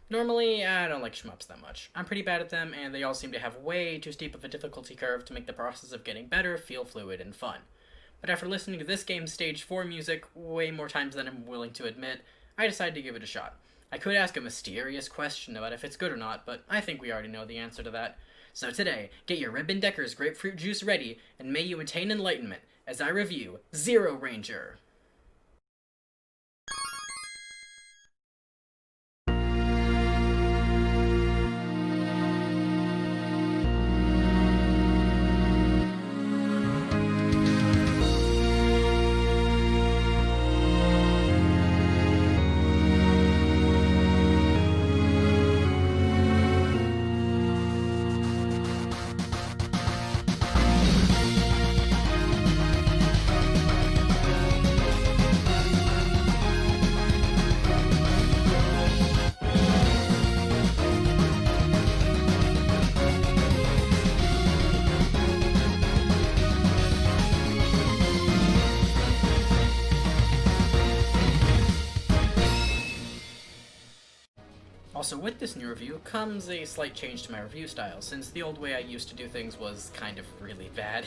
Normally, I don't like shmups that much. I'm pretty bad at them, and they all seem to have way too steep of a difficulty curve to make the process of getting better feel fluid and fun. But after listening to this game's Stage 4 music way more times than I'm willing to admit, I decided to give it a shot. I could ask a mysterious question about if it's good or not, but I think we already know the answer to that. So today, get your Ribbon Decker's grapefruit juice ready, and may you attain enlightenment as I review ZeroRanger. Also, with this new review comes a slight change to my review style, since the old way I used to do things was kind of really bad.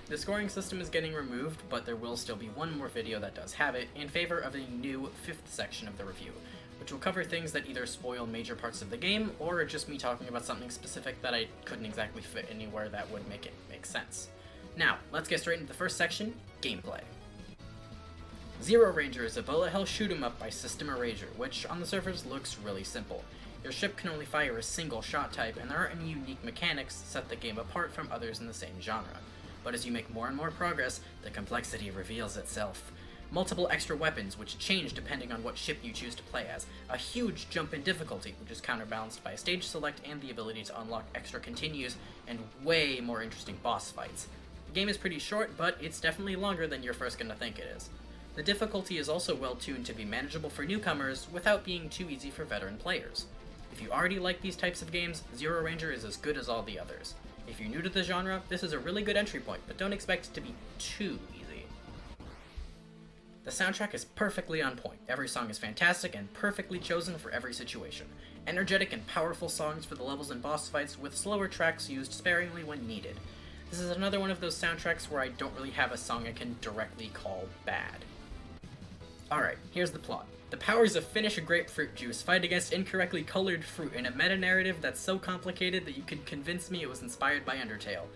The scoring system is getting removed, but there will still be one more video that does have it, in favor of a new 5th section of the review, which will cover things that either spoil major parts of the game, or are just me talking about something specific that I couldn't exactly fit anywhere that would make it make sense. Now, let's get straight into the first section, gameplay. ZeroRanger is a bullet hell shoot 'em up by System Erasure, which on the surface looks really simple. Your ship can only fire a single shot type, and there aren't any unique mechanics that set the game apart from others in the same genre. But as you make more and more progress, the complexity reveals itself. Multiple extra weapons, which change depending on what ship you choose to play as, a huge jump in difficulty, which is counterbalanced by a stage select and the ability to unlock extra continues, and way more interesting boss fights. The game is pretty short, but it's definitely longer than you're first gonna think it is. The difficulty is also well tuned to be manageable for newcomers without being too easy for veteran players. If you already like these types of games, ZeroRanger is as good as all the others. If you're new to the genre, this is a really good entry point, but don't expect it to be too easy. The soundtrack is perfectly on point. Every song is fantastic and perfectly chosen for every situation. Energetic and powerful songs for the levels and boss fights, with slower tracks used sparingly when needed. This is another one of those soundtracks where I don't really have a song I can directly call bad. Alright, here's the plot. The powers of Finnish grapefruit juice fight against incorrectly colored fruit in a meta-narrative that's so complicated that you could convince me it was inspired by Undertale.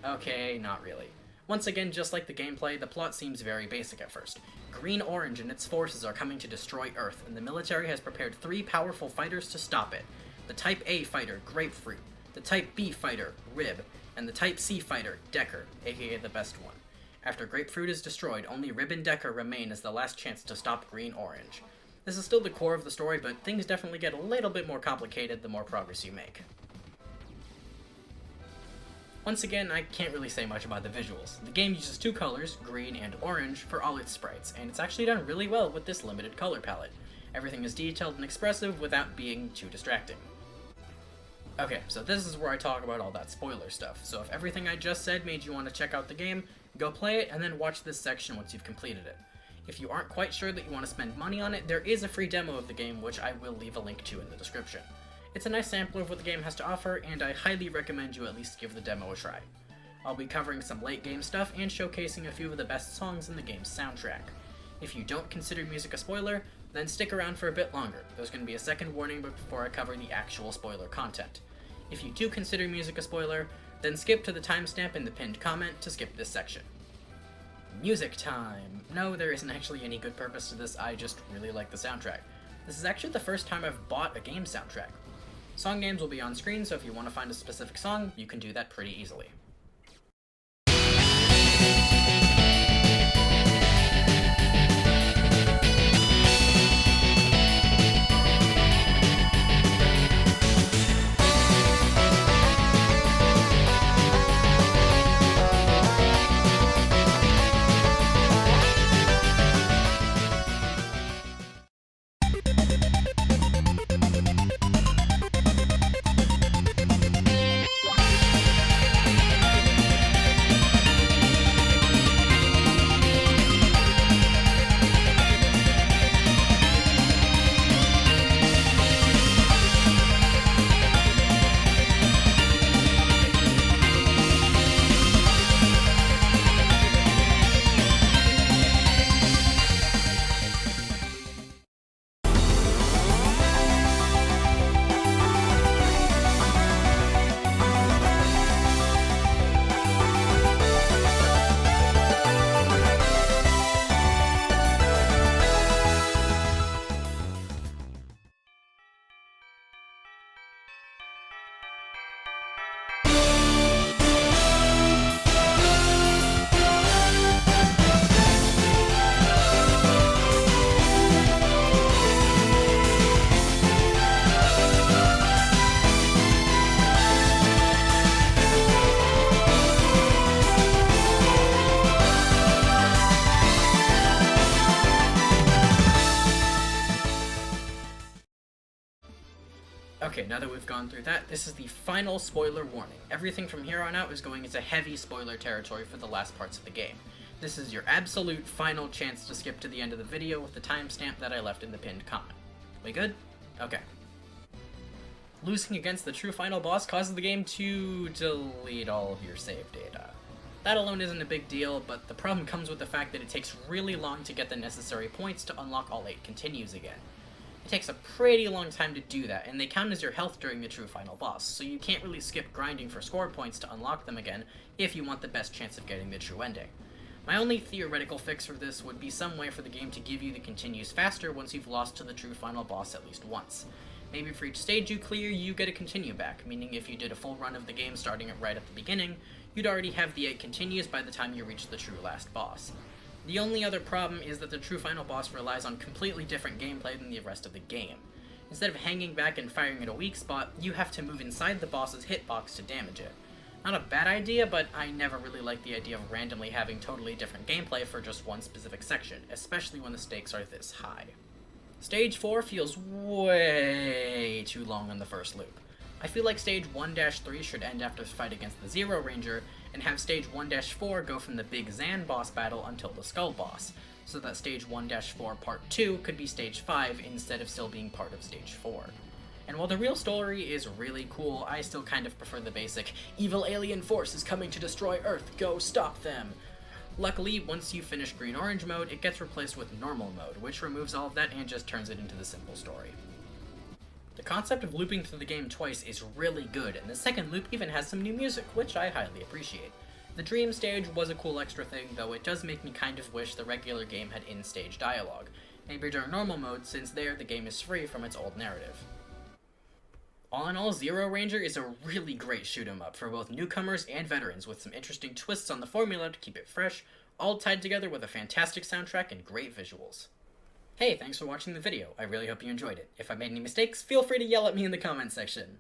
Okay, not really. Once again, just like the gameplay, the plot seems very basic at first. Green-Orange and its forces are coming to destroy Earth, and the military has prepared 3 powerful fighters to stop it. The Type A fighter, Grapefruit, the Type B fighter, Rib, and the Type C fighter, Decker, aka the best one. After Grapefruit is destroyed, only Rib and Decker remain as the last chance to stop Green-Orange. This is still the core of the story, but things definitely get a little bit more complicated the more progress you make. Once again, I can't really say much about the visuals. The game uses 2 colors, green and orange, for all its sprites, and it's actually done really well with this limited color palette. Everything is detailed and expressive without being too distracting. Okay, so this is where I talk about all that spoiler stuff, so if everything I just said made you want to check out the game, go play it and then watch this section once you've completed it. If you aren't quite sure that you want to spend money on it, there is a free demo of the game which I will leave a link to in the description. It's a nice sampler of what the game has to offer, and I highly recommend you at least give the demo a try. I'll be covering some late game stuff and showcasing a few of the best songs in the game's soundtrack. If you don't consider music a spoiler, then stick around for a bit longer. There's going to be a second warning before I cover the actual spoiler content. If you do consider music a spoiler, then skip to the timestamp in the pinned comment to skip this section. Music time! No, there isn't actually any good purpose to this, I just really like the soundtrack. This is actually the first time I've bought a game soundtrack. Song names will be on screen, so if you want to find a specific song, you can do that pretty easily. Okay, now that we've gone through that, this is the final spoiler warning. Everything from here on out is going into heavy spoiler territory for the last parts of the game. This is your absolute final chance to skip to the end of the video with the timestamp that I left in the pinned comment. We good? Okay. Losing against the true final boss causes the game to delete all of your save data. That alone isn't a big deal, but the problem comes with the fact that it takes really long to get the necessary points to unlock all 8 continues again. It takes a pretty long time to do that, and they count as your health during the true final boss, so you can't really skip grinding for score points to unlock them again if you want the best chance of getting the true ending. My only theoretical fix for this would be some way for the game to give you the continues faster once you've lost to the true final boss at least once. Maybe for each stage you clear, you get a continue back, meaning if you did a full run of the game starting it right at the beginning, you'd already have the 8 continues by the time you reach the true last boss. The only other problem is that the true final boss relies on completely different gameplay than the rest of the game. Instead of hanging back and firing at a weak spot, you have to move inside the boss's hitbox to damage it. Not a bad idea, but I never really liked the idea of randomly having totally different gameplay for just one specific section, especially when the stakes are this high. Stage 4 feels way too long on the first loop. I feel like Stage 1-3 should end after the fight against the ZeroRanger, and have Stage 1-4 go from the Big Zan boss battle until the Skull boss, so that Stage 1-4 Part 2 could be Stage 5 instead of still being part of Stage 4. And while the real story is really cool, I still kind of prefer the basic, evil alien force is coming to destroy Earth, go stop them! Luckily, once you finish Green-Orange mode, it gets replaced with Normal mode, which removes all of that and just turns it into the simple story. The concept of looping through the game twice is really good, and the second loop even has some new music, which I highly appreciate. The dream stage was a cool extra thing, though it does make me kind of wish the regular game had in-stage dialogue, maybe during normal mode, since there the game is free from its old narrative. All in all, ZeroRanger is a really great shoot-'em-up for both newcomers and veterans, with some interesting twists on the formula to keep it fresh, all tied together with a fantastic soundtrack and great visuals. Hey, thanks for watching the video. I really hope you enjoyed it. If I made any mistakes, feel free to yell at me in the comments section.